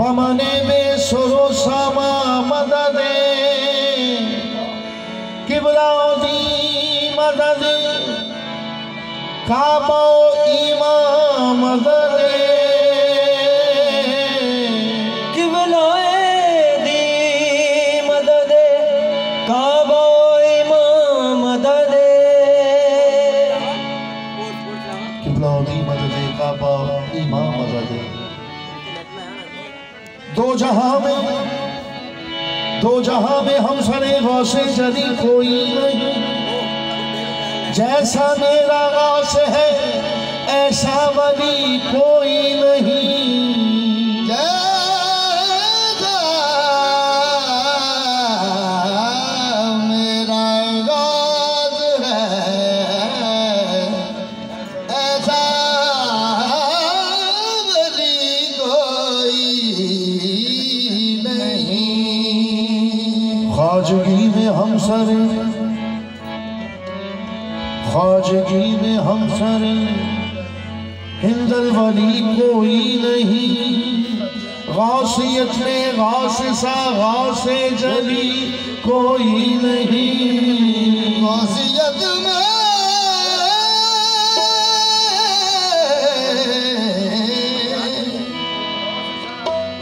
बमने में सुरो सामा मददे किबलाउदी मददे काबो इमाम मददे किबलाए दी मददे काबो इमाम मददे किबलाउदी मददे काबो इमाम मददे। दो जहां में हम सरे गौसे जदी कोई नहीं, जैसा मेरा गौस है ऐसा वली कोई नहीं। जैसा मेरा गौस है ऐसा वली कोई ख्वाजगी में हम सर, ख्वाजगी में हम सर हिंदल वली कोई नहीं। गौसियत में गौस सा गौसे जली कोई नहीं। गौसियत में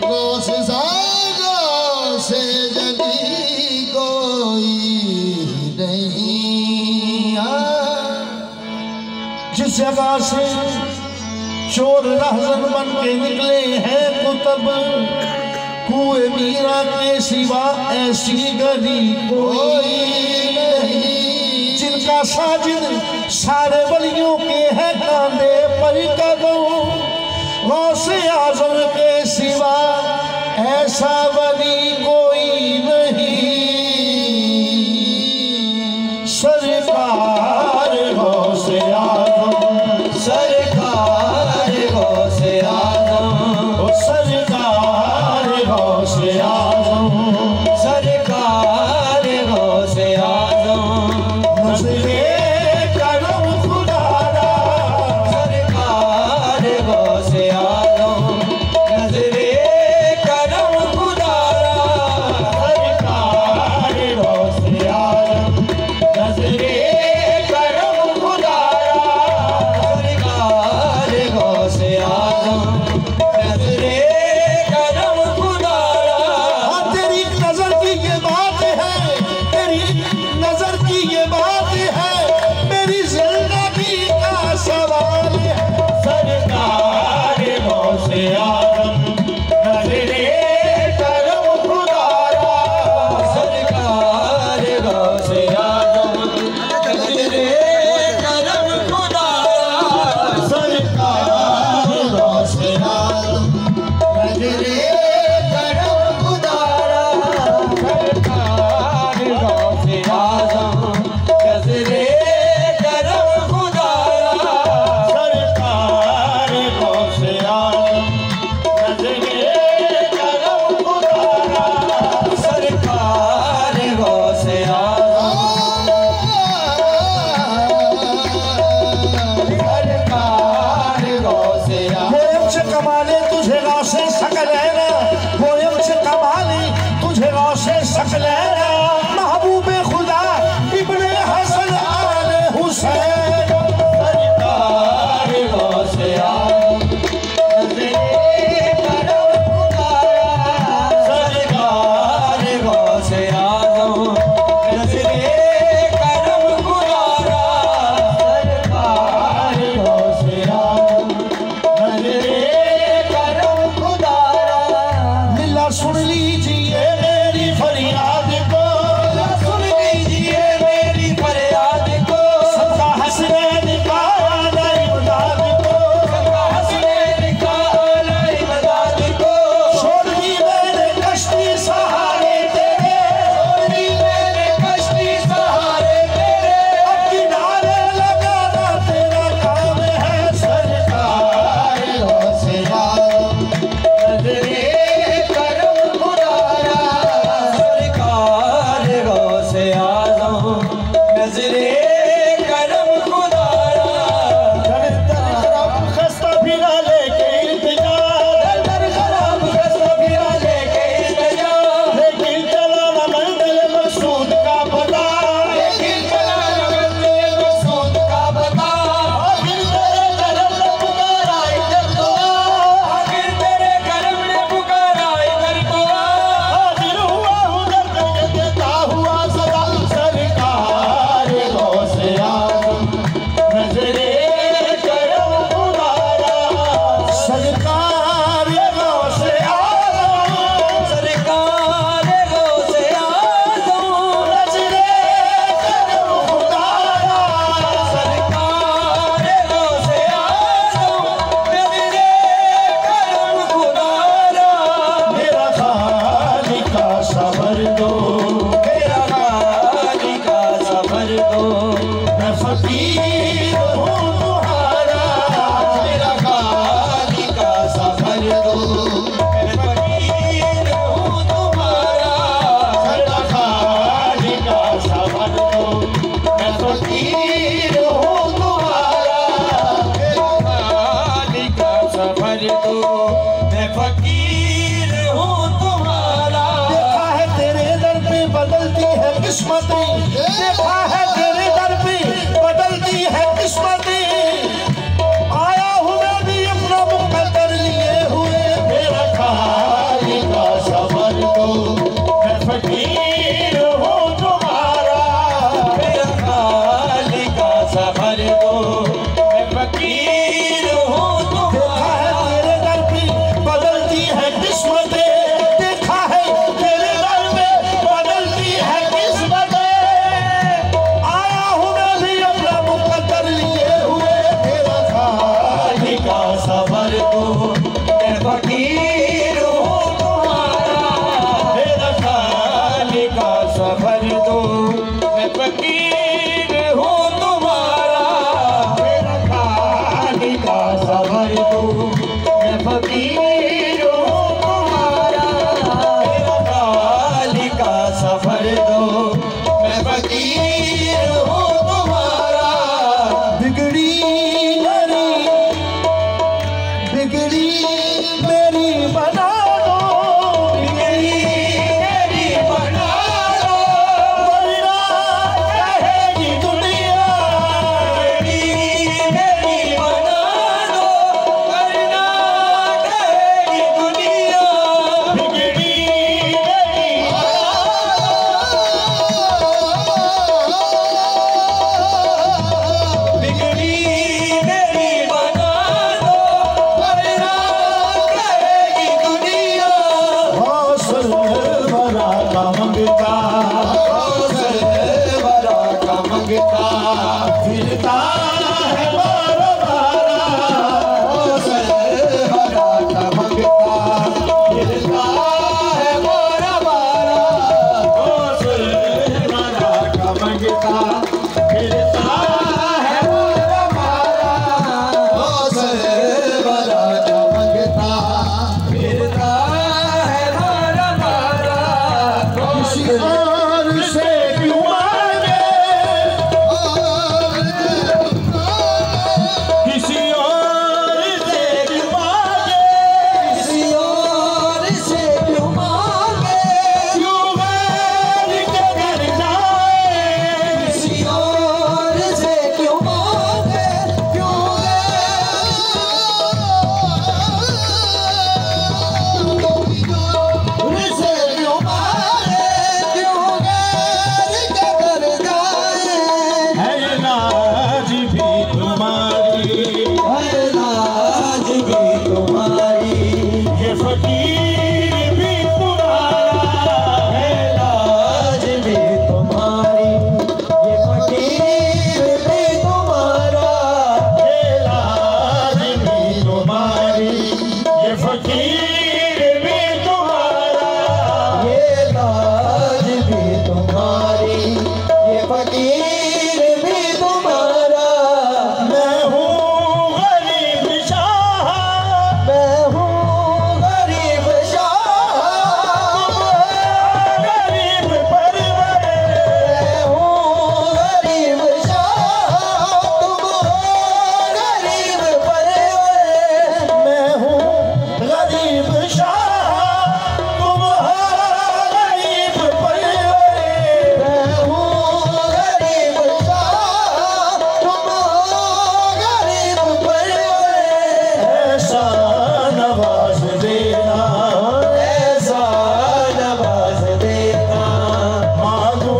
गौस सा गौसे जली कोई नहीं। जिस जगह से चोर रहजन बन के निकले हैं कुतब, कुएं मीरा के सिवा ऐसी गली कोई नहीं। जिनका साजिद सारे वलियों के हैं कांधे पर कदम, गौसे आजम के सिवा ऐसा वली कोई नहीं। सरकार गौसे आजम, सरकार गौसे आजम, सरकार गौसे आजम, सरकार गौसे आजम, नज़रे करम खुदारा, सरकार गौसे आजम, नज़रे करम खुदारा, सरकार गौसे आजम, नज़रे करम खुदारा, सरकार गौसे आजम, नज़रे करम खुदारा। हाँ, तेरी नजर की ये बात है, तेरी नजर की ये बात है, मेरी जिंदगी का सवाल है। सरकार गौसे आजम, नज़रे करम खुदारा, सरकार गौसे आजम, नज़रे करम खुदारा, सरकार गौसे आजम, नज़रे करम खुदारा, सरकार गौसे आजम, नज़रे करम खुदारा, सरकार गौसे आजम, नज़रे करम खुदारा, सरकार गौसे आजम, सरकार गौसे आजम। गोयम से कमाले तुझे गौसे सकल है ना, गोयम से कमाले तुझे गौसे सकल है ना। महबूबे खुदा इब्ने हसन आले हुसैन, सरकार गौसे आजम, नज़रे करम खुदारा, सरकार गौसे आजम, नज़रे करम खुदारा, सरकार गौसे आजम, नज़रे करम खुदारा। लिल्ला सुन लीजिए मेरी फरियाद को, सुन लीजिए मेरी फरियाद को, सबका हसनैन का आला इमदाद को, हसनैन का आला इमदाद को, छोड़ दी मैंने कश्ती सहारे तेरे, छोड़ दी मैंने कश्ती सहारे तेरे, अब किनारे लगाना तेरा काम है। सरकार गौसे आजम, नज़रे करम खुदारा, सरकार गौसे आजम, नज़रे करम खुदारा। दर दर खराब खस्ता फिरा लेके इंतजार, दर खराब खस्ता फिरा मैं फकीर हूँ तुम्हारा, मेरा खाली का सफर दो, मैं फकीर हूँ तुम्हारा, मेरा खाली का सफर दो, मैं फकीर हूँ तुम्हारा, मेरा खाली का सफर दो, मैं फकीर हूँ तुम्हारा। देखा है तेरे दर पे बदलती है किस्मतें, देखा है तेरे दर पे बदलती है किस्मतें, आया हूँ मैं भी अपना मुकद्दर लिए हुए, मेरा खाली का सफर दो, मैं फकीर हूँ तुम्हारा, मेरा खाली का सफर दो, मैं फकीर हूँ देखा है तुम्हारा। तेरे दर पे बदलती है किस्मतें, देखा है तेरे दर पे बदलती है किस्मतें, आया हूँ मैं भी अपना मुकद्दर लिए हुए, मेरा खाली का सफर दो, मैं फकीर हूँ तुम्हारा, मेरा खाली का सफर दो, मैं फकीर हूँ तुम्हारा, मेरा खाली का सफर दो, मैं फकीर हूँ तुम्हारा, मेरा खाली का सफर दो, मैं फकीर हूँ तुम्हारा। बिगड़ी मेरी बना दो, मेरी बना दो, वरना कहेगी दुनिया, मेरी बना दो, वरना कहेगी दुनिया। बिगड़ी बिगड़ी मेरी बना दो, वरना कहेगी दुनिया। हौसल भरा का मंगता, बड़ा का मंगता, फिरता है बारा बारा, बड़ा का मंगता, फिरता है बारा बारा। हौसल भरा का मंगता, फिरता है बारा बारा, बड़ा का मंगता, फिरता है बारा बारा। किसी और से क्यों मांगे, किसी और से क्यों मांगे, किसी और से क्यों मांगे, क्यों गैर के घर जाए, किसी और से क्यों मांगे, क्यों से क्यों मारे, क्यों गैर के घर जाए। है ये नाज भी तुम्हारी, है लाज भी तुम्हारी, ये फकीर भी तुम्हारा, है लाज भी तुम्हारी, ये फकीर भी तुम्हारा, ये लाज भी तुम्हारी, ये फकीर भी तुम्हारा, ये लाज भी तुम्हारी, ये फकीर भी तुम्हारा। मैं हूँ गरीब शाह, मैं हूँ गरीब शाह, गरीब परवरे, मैं हूँ गरीब शाह, तुम हो गरीब परवरे। मैं हूँ गरीब शाह, तुम हो गरीब परवरे, मैं हूँ गरीब शाह, तुम हो गरीब परवरे। ऐसा नवाज देना, ऐसा नवाज देना, मांगू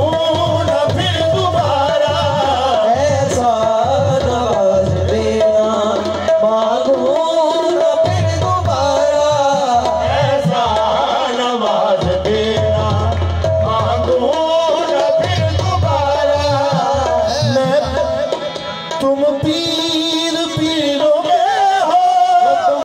न फिर दोबारा, ऐसा नवाज देना, मांगू न फिर दोबारा। ऐसा नवाज देना, मांगू न फिर दोबारा। मैं तुम पी